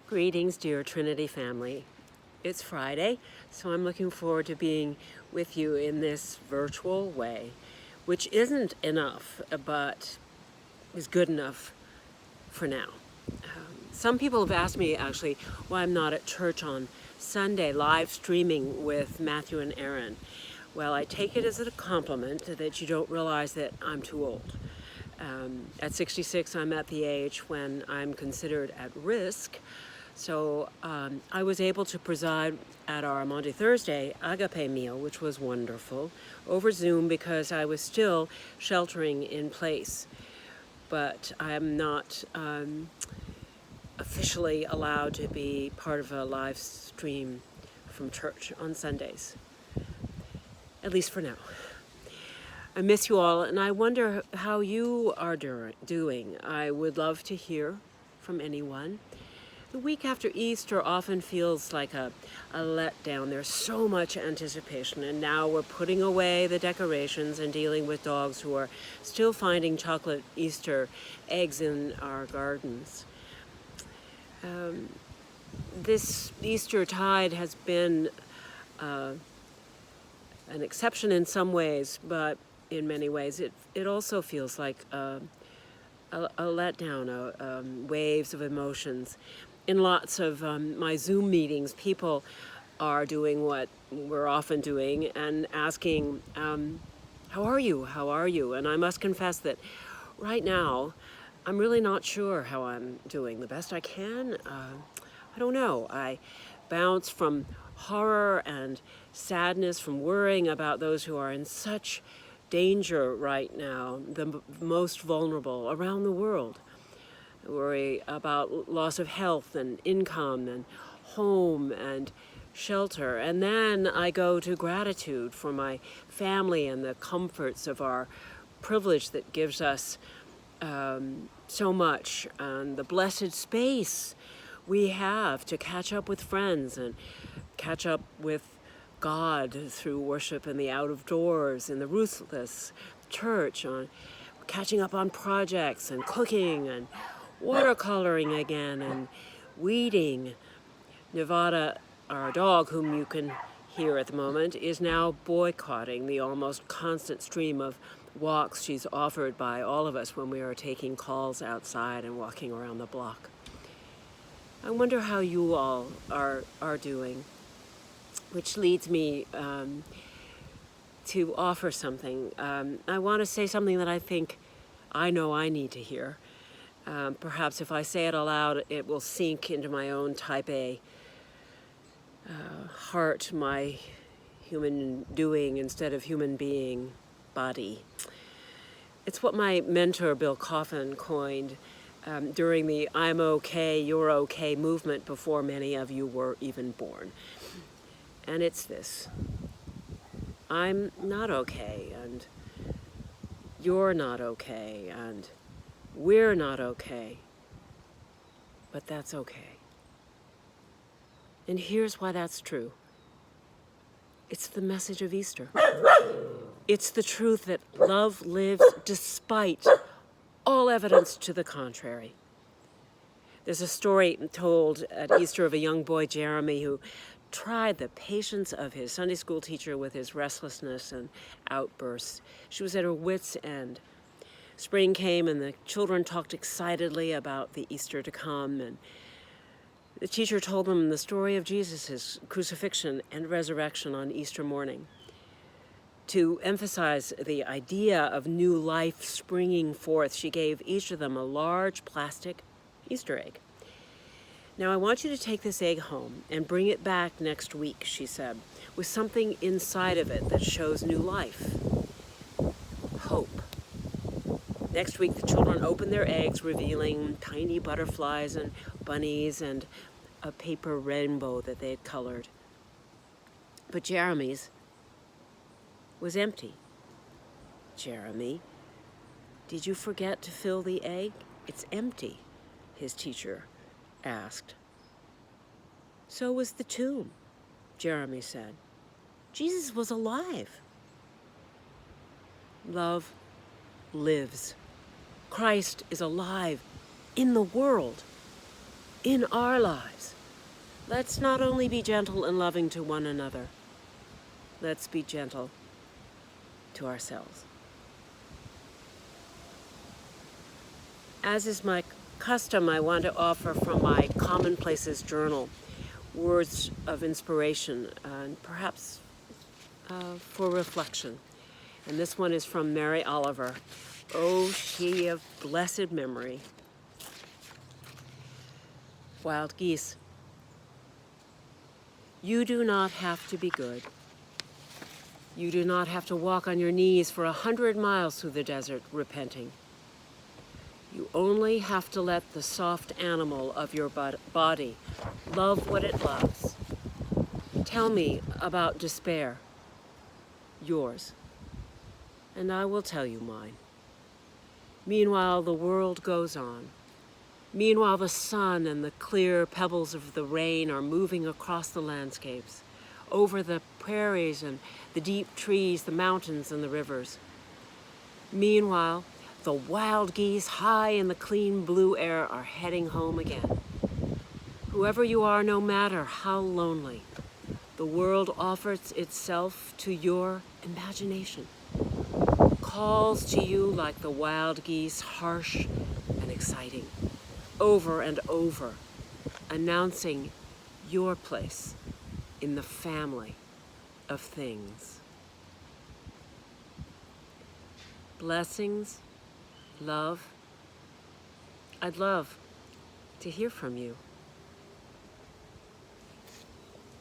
Greetings, dear Trinity family. It's Friday, so I'm looking forward to being with you in this virtual way, which isn't enough, but is good enough for now. Some people have asked me, actually, why I'm not at church on Sunday live streaming with Matthew and Aaron. Well, I take it as a compliment that you don't realize that I'm too old. At 66, I'm at the age when I'm considered at risk. So I was able to preside at our Maundy Thursday agape meal, which was wonderful, over Zoom because I was still sheltering in place. But I am not officially allowed to be part of a live stream from church on Sundays, at least for now. I miss you all, and I wonder how you are doing. I would love to hear from anyone. The week after Easter often feels like a letdown. There's so much anticipation, and now we're putting away the decorations and dealing with dogs who are still finding chocolate Easter eggs in our gardens. This Easter tide has been an exception in some ways, but in many ways it also feels like a letdown, waves of emotions. In lots of my Zoom meetings, people are doing what we're often doing and asking, how are you? How are you? And I must confess that right now, I'm really not sure how I'm doing. The best I can? I don't know. I bounce from horror and sadness, from worrying about those who are in such danger right now, the most vulnerable around the world. I worry about loss of health and income and home and shelter. And then I go to gratitude for my family and the comforts of our privilege that gives us so much, and the blessed space we have to catch up with friends and catch up with God through worship in the out of doors, in the Ruthless Church, on catching up on projects and cooking and watercoloring again and weeding. Nevada, our dog, whom you can hear at the moment, is now boycotting the almost constant stream of walks she's offered by all of us when we are taking calls outside and walking around the block. I wonder how you all are doing, which leads me to offer something. I want to say something that I think I know I need to hear. Perhaps if I say it aloud, it will sink into my own type A heart, my human doing instead of human being body. It's what my mentor, Bill Coffin, coined during the I'm okay, you're okay movement before many of you were even born. And it's this: I'm not okay, and you're not okay, and we're not okay, but that's okay. And here's why that's true. It's the message of Easter. It's the truth that love lives despite all evidence to the contrary. There's a story told at Easter of a young boy, Jeremy, who tried the patience of his Sunday school teacher with his restlessness and outbursts. She was at her wit's end. Spring came and the children talked excitedly about the Easter to come, and the teacher told them the story of Jesus' crucifixion and resurrection on Easter morning. To emphasize the idea of new life springing forth, she gave each of them a large plastic Easter egg. Now I want you to take this egg home and bring it back next week, she said, with something inside of it that shows new life. Hope. Next week, the children opened their eggs, revealing tiny butterflies and bunnies and a paper rainbow that they had colored. But Jeremy's was empty. Jeremy, did you forget to fill the egg? It's empty, his teacher asked. So was the tomb, Jeremy said. Jesus was alive. Love lives. Christ is alive in the world. in our lives. Let's not only be gentle and loving to one another, let's be gentle to ourselves. As is my custom, I want to offer from my Commonplaces journal words of inspiration and perhaps for reflection. And this one is from Mary Oliver. Oh, she of blessed memory. Wild geese. You do not have to be good. You do not have to walk on your knees for 100 miles through the desert repenting. You only have to let the soft animal of your body love what it loves. Tell me about despair, yours, and I will tell you mine. Meanwhile, the world goes on. Meanwhile, the sun and the clear pebbles of the rain are moving across the landscapes, over the prairies and the deep trees, the mountains and the rivers. Meanwhile, the wild geese high in the clean blue air are heading home again. Whoever you are, no matter how lonely, the world offers itself to your imagination, calls to you like the wild geese, harsh and exciting, over and over, announcing your place in the family of things. Blessings, love. I'd love to hear from you.